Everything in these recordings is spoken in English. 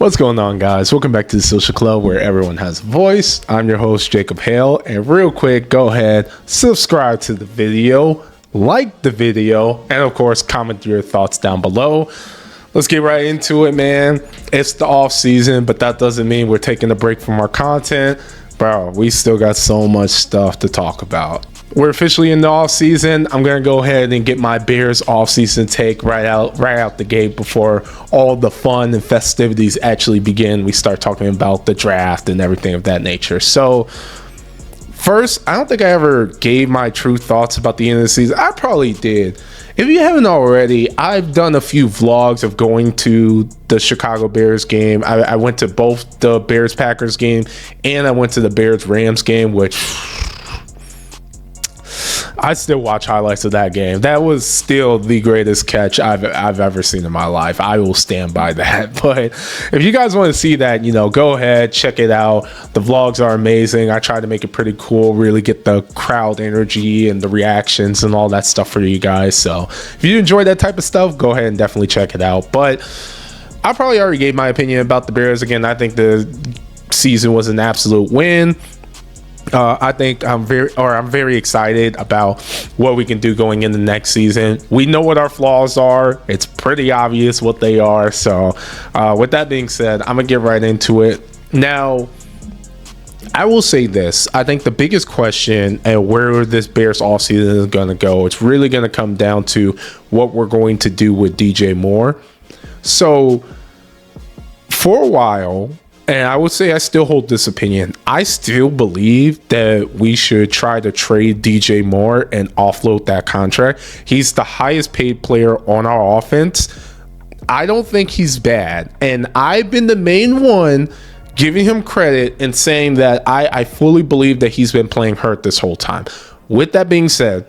What's going on, guys? Welcome back to the Social Club, where everyone has a voice. I'm your host, Jacob Hale, and real quick, go ahead, subscribe to the video, like the video, and of course, comment your thoughts down below. Let's get right into it, man. It's the off season, but that doesn't mean we're taking a break from our content. Bro, we still got so much stuff to talk about. We're officially in the off season. I'm gonna go ahead and get my Bears off season take right out the gate before all the fun and festivities actually begin. We start talking about the draft and everything of that nature. So first, I don't think I ever gave my true thoughts about the end of the season. I probably did. If you haven't already, I've done a few vlogs of going to the Chicago Bears game. I went to both the Bears Packers game and I went to the Bears Rams game, which I still watch highlights of that game. That was still the greatest catch I've ever seen in my life. I will stand by that. But if you guys want to see that, go ahead, check it out. The vlogs are amazing. I try to make it pretty cool, really get the crowd energy and the reactions and all that stuff for you guys. So if you enjoy that type of stuff, go ahead and definitely check it out. But I probably already gave my opinion about the Bears. Again, I think the season was an absolute win. I think I'm very excited about what we can do going in the next season. We know what our flaws are. It's pretty obvious what they are. So with that being said, I'm gonna get right into it. Now, I will say this. I think the biggest question and where this Bears offseason is going to go, it's really going to come down to what we're going to do with DJ Moore. So for a while, and I would say I still hold this opinion, I still believe that we should try to trade DJ Moore and offload that contract. He's the highest paid player on our offense. I don't think he's bad. And I've been the main one giving him credit and saying that I fully believe that he's been playing hurt this whole time. With that being said,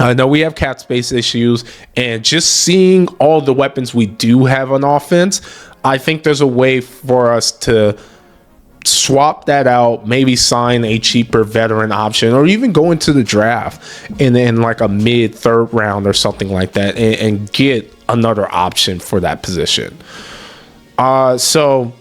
I know we have cap space issues, and just seeing all the weapons we do have on offense, I think there's a way for us to swap that out, maybe sign a cheaper veteran option, or even go into the draft in like a mid-third round or something like that and get another option for that position. So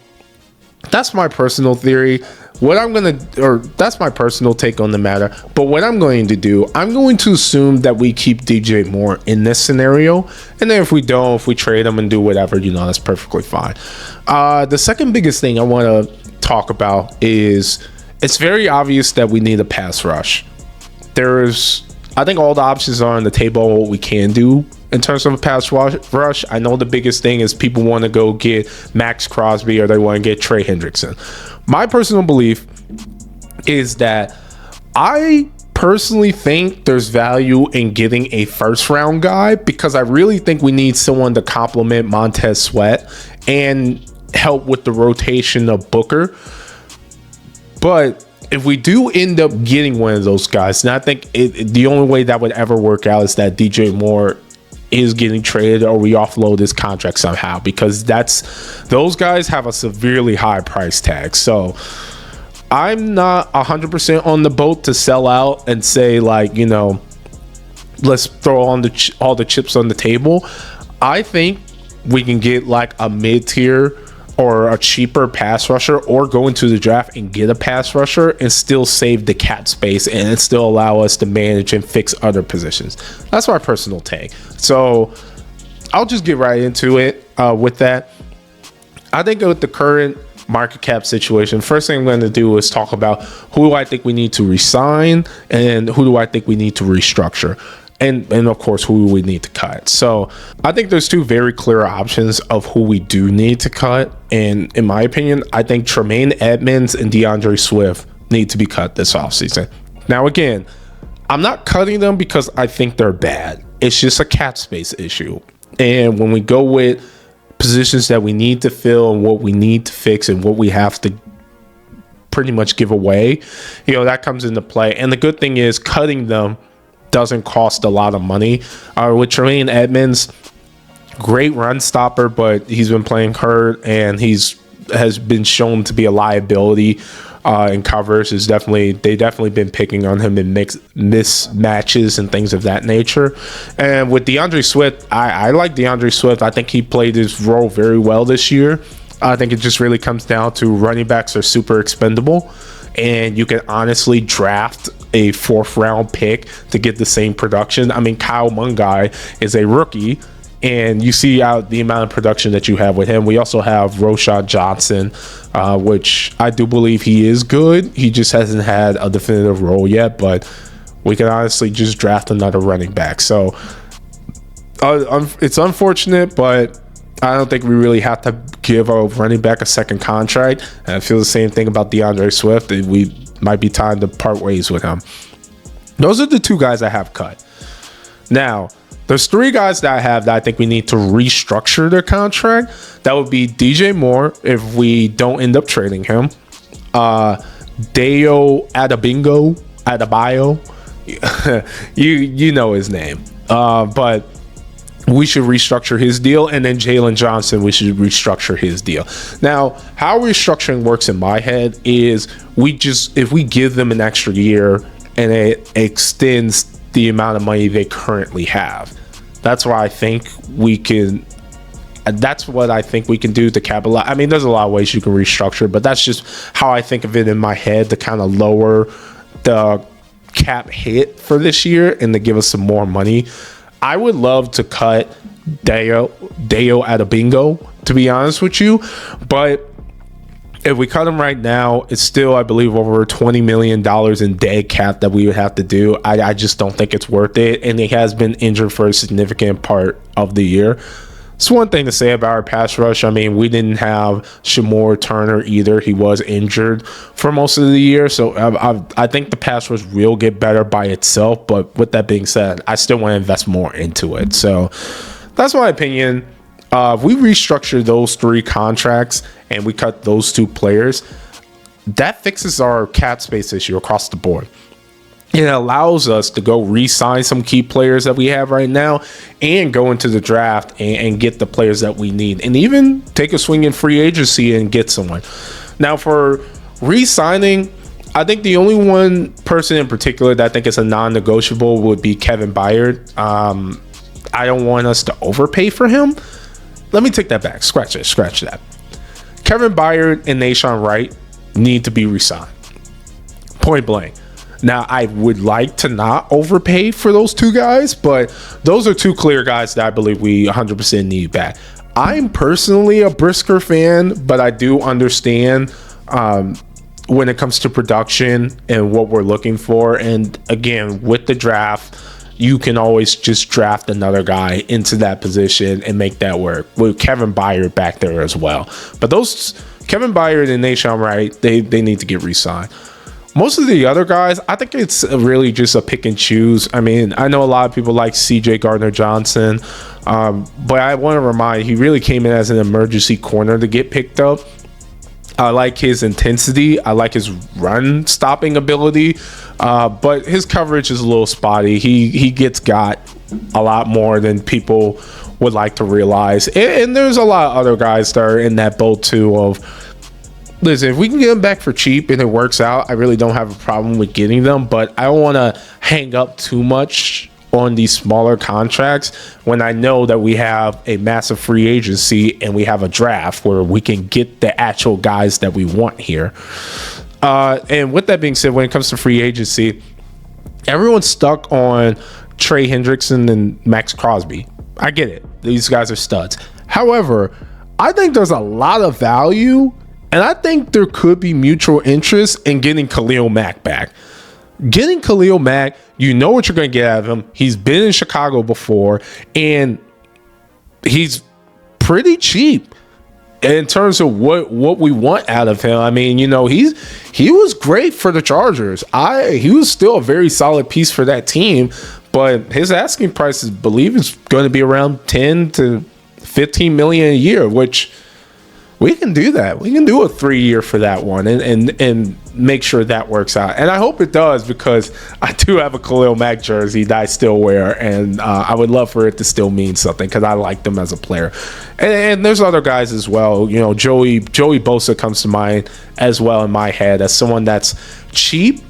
that's my personal theory. That's my personal take on the matter. But what I'm going to do, I'm going to assume that we keep DJ Moore in this scenario. And then if we don't, if we trade him and do whatever, that's perfectly fine. The second biggest thing I want to talk about is it's very obvious that we need a pass rush. I think all the options are on the table, what we can do in terms of a pass rush. I know the biggest thing is people want to go get Max Crosby or they want to get Trey Hendrickson. My personal belief is that I personally think there's value in getting a first round guy, because I really think we need someone to complement Montez Sweat and help with the rotation of Booker. But if we do end up getting one of those guys, and I think the only way that would ever work out is that DJ Moore is getting traded or we offload his contract somehow, because those guys have a severely high price tag. So I'm not 100% on the boat to sell out and say, like, let's throw on all the chips on the table. I think we can get like a mid-tier or a cheaper pass rusher, or go into the draft and get a pass rusher and still save the cap space and still allow us to manage and fix other positions. That's my personal take. So I'll just get right into it with that. I think with the current market cap situation, first thing I'm going to do is talk about who do I think we need to resign and who do I think we need to restructure. And of course, who we need to cut. So I think there's two very clear options of who we do need to cut. And in my opinion, I think Tremaine Edmonds and DeAndre Swift need to be cut this offseason. Now, again, I'm not cutting them because I think they're bad. It's just a cap space issue. And when we go with positions that we need to fill and what we need to fix and what we have to pretty much give away, that comes into play. And the good thing is cutting them doesn't cost a lot of money. With Tremaine Edmonds, great run stopper, but he's been playing hurt, and has been shown to be a liability in covers. They definitely been picking on him in mismatches and things of that nature. And with DeAndre Swift, I like DeAndre Swift. I think he played his role very well this year. I think it just really comes down to running backs are super expendable, and you can honestly draft a 4th round pick to get the same production. I mean, Kyle Mungai is a rookie, and you see out the amount of production that you have with him. We also have Roshan Johnson, which I do believe he is good. He just hasn't had a definitive role yet, but we can honestly just draft another running back. So it's unfortunate, but I don't think we really have to give a running back a second contract. And I feel the same thing about DeAndre Swift. We might be time to part ways with him. Those are the 2 guys I have cut. Now, there's 3 guys that I have that I think we need to restructure their contract. That would be DJ Moore if we don't end up trading him. Dayo Adebayo. you know his name. But we should restructure his deal. And then Jalen Johnson, we should restructure his deal. Now, how restructuring works in my head is if we give them an extra year and it extends the amount of money they currently have. That's what I think we can do to capitalize. I mean, there's a lot of ways you can restructure, but that's just how I think of it in my head, to kind of lower the cap hit for this year and to give us some more money. I would love to cut Dayo Adebayo, to be honest with you, but if we cut him right now, it's still, I believe, over $20 million in dead cap that we would have to do. I just don't think it's worth it. And he has been injured for a significant part of the year. It's one thing to say about our pass rush. I mean, we didn't have Shamor Turner either. He was injured for most of the year. So I think the pass rush will get better by itself. But with that being said, I still want to invest more into it. So that's my opinion. If we restructure those 3 contracts and we cut those 2 players, that fixes our cap space issue across the board. It allows us to go re-sign some key players that we have right now and go into the draft and get the players that we need, and even take a swing in free agency and get someone. Now, for re-signing, I think the only one person in particular that I think is a non-negotiable would be Kevin Byard. I don't want us to overpay for him. Let me take that back. Scratch that. Kevin Byard and Nahshon Wright need to be re-signed. Point blank. Now, I would like to not overpay for those 2 guys, but those are 2 clear guys that I believe we 100% need back. I'm personally a Brisker fan, but I do understand when it comes to production and what we're looking for. And again, with the draft, you can always just draft another guy into that position and make that work, with Kevin Byard back there as well. But those Kevin Byard and Nahshon Wright, they need to get re-signed. Most of the other guys, I think it's really just a pick and choose. I mean, I know a lot of people like CJ Gardner-Johnson, but I want to remind, he really came in as an emergency corner to get picked up. I like his intensity. I like his run stopping ability, but his coverage is a little spotty. He gets got a lot more than people would like to realize. And there's a lot of other guys that are in that boat too of, listen, if we can get them back for cheap and it works out, I really don't have a problem with getting them, but I don't want to hang up too much on these smaller contracts when I know that we have a massive free agency and we have a draft where we can get the actual guys that we want here. And with that being said, when it comes to free agency, everyone's stuck on Trey Hendrickson and Max Crosby. I get it. These guys are studs. However, I think there's a lot of value, and I think there could be mutual interest in getting Khalil Mack back. Getting Khalil Mack, you know what you're going to get out of him. He's been in Chicago before, and he's pretty cheap in terms of what we want out of him. I mean, you know, he was great for the Chargers. He was still a very solid piece for that team, but his asking price, I believe, is going to be around 10 to 15 million a year, which we can do that. We can do a 3-year for that one and make sure that works out. And I hope it does, because I do have a Khalil Mack jersey that I still wear, and I would love for it to still mean something, because I like them as a player. And there's other guys as well. You know, Joey Bosa comes to mind as well in my head as someone that's cheap,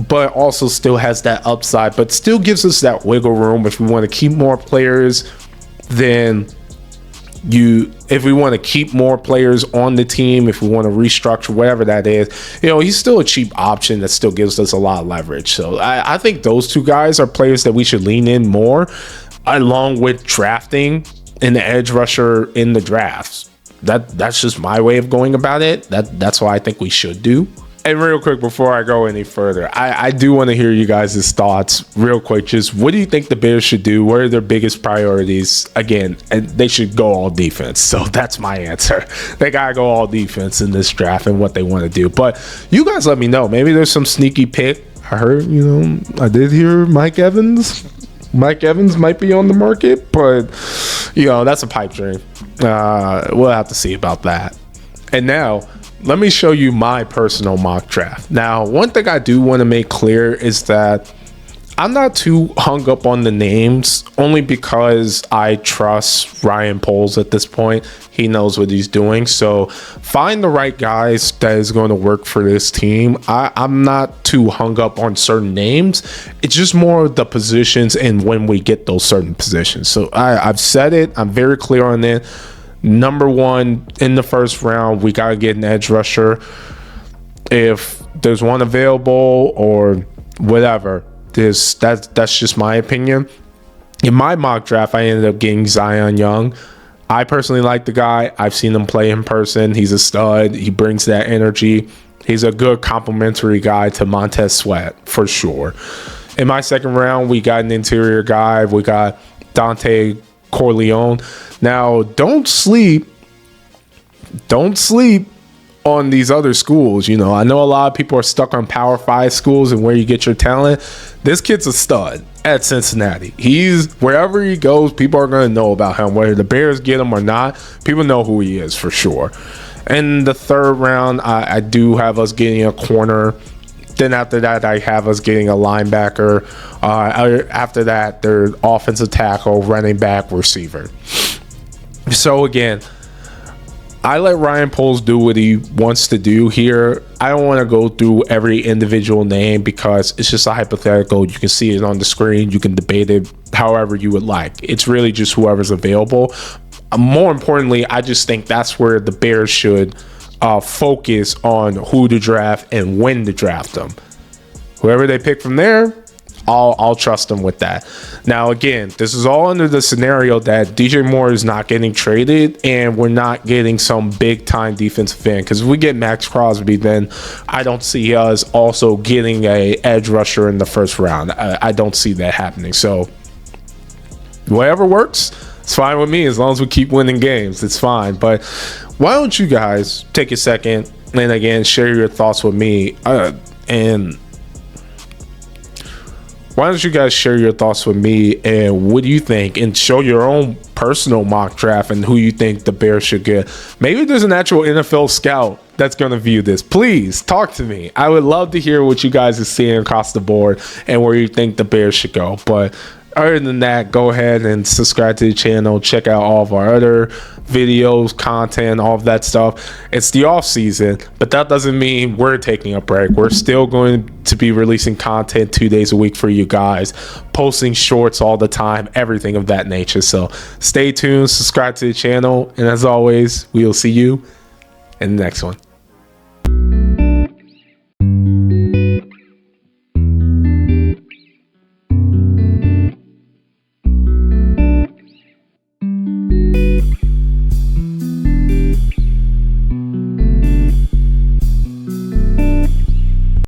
but also still has that upside, but still gives us that wiggle room if we want to keep more players. Then if we want to keep more players on the team, if we want to restructure, whatever that is, you know, he's still a cheap option that still gives us a lot of leverage. So I think those two guys are players that we should lean in more, along with drafting an edge rusher in the drafts. That's just my way of going about it. That's what I think we should do. And real quick, before I go any further, I do want to hear you guys' thoughts real quick. Just what do you think the Bears should do? What are their biggest priorities? Again, and they should go all defense. So that's my answer. They got to go all defense in this draft and what they want to do. But you guys let me know. Maybe there's some sneaky pick. I heard, I did hear Mike Evans. Mike Evans might be on the market, but, that's a pipe dream. We'll have to see about that. And now, let me show you my personal mock draft. Now, one thing I do want to make clear is that I'm not too hung up on the names, only because I trust Ryan Poles at this point. He knows what he's doing. So find the right guys that is going to work for this team. I'm not too hung up on certain names. It's just more the positions and when we get those certain positions. So I've said it. I'm very clear on it. Number one, in the first round, we got to get an edge rusher. If there's one available or whatever, that's just my opinion. In my mock draft, I ended up getting Zion Young. I personally like the guy. I've seen him play in person. He's a stud. He brings that energy. He's a good complementary guy to Montez Sweat, for sure. In my second round, we got an interior guy. We got Dante Corleone. Now, don't sleep on these other schools. I know a lot of people are stuck on Power 5 schools and where you get your talent. This kid's a stud at Cincinnati. He's wherever he goes, people are going to know about him. Whether the Bears get him or not, people know who he is for sure. In the third round, I do have us getting a corner. Then after that, I have us getting a linebacker. After that, their offensive tackle, running back, receiver. So again, I let Ryan Poles do what he wants to do here. I don't want to go through every individual name because it's just a hypothetical. You can see it on the screen. You can debate it however you would like. It's really just whoever's available. More importantly, I just think that's where the Bears should focus on who to draft and when to draft them. Whoever they pick from there, I'll trust them with that. Now, again, this is all under the scenario that DJ Moore is not getting traded and we're not getting some big-time defensive end. Because if we get Max Crosby, then I don't see us also getting a edge rusher in the first round. I don't see that happening. So, whatever works, it's fine with me as long as we keep winning games. It's fine. But why don't you guys take a second and, again, share your thoughts with me why don't you guys share your thoughts with me and what do you think, and show your own personal mock draft and who you think the Bears should get. Maybe there's an actual NFL scout that's going to view this. Please talk to me. I would love to hear what you guys are seeing across the board and where you think the Bears should go. But other than that, go ahead and subscribe to the channel. Check out all of our other videos, content, all of that stuff. It's the off season, but that doesn't mean we're taking a break. We're still going to be releasing content 2 days a week for you guys, posting shorts all the time, everything of that nature. So stay tuned, subscribe to the channel, and as always, we will see you in the next one.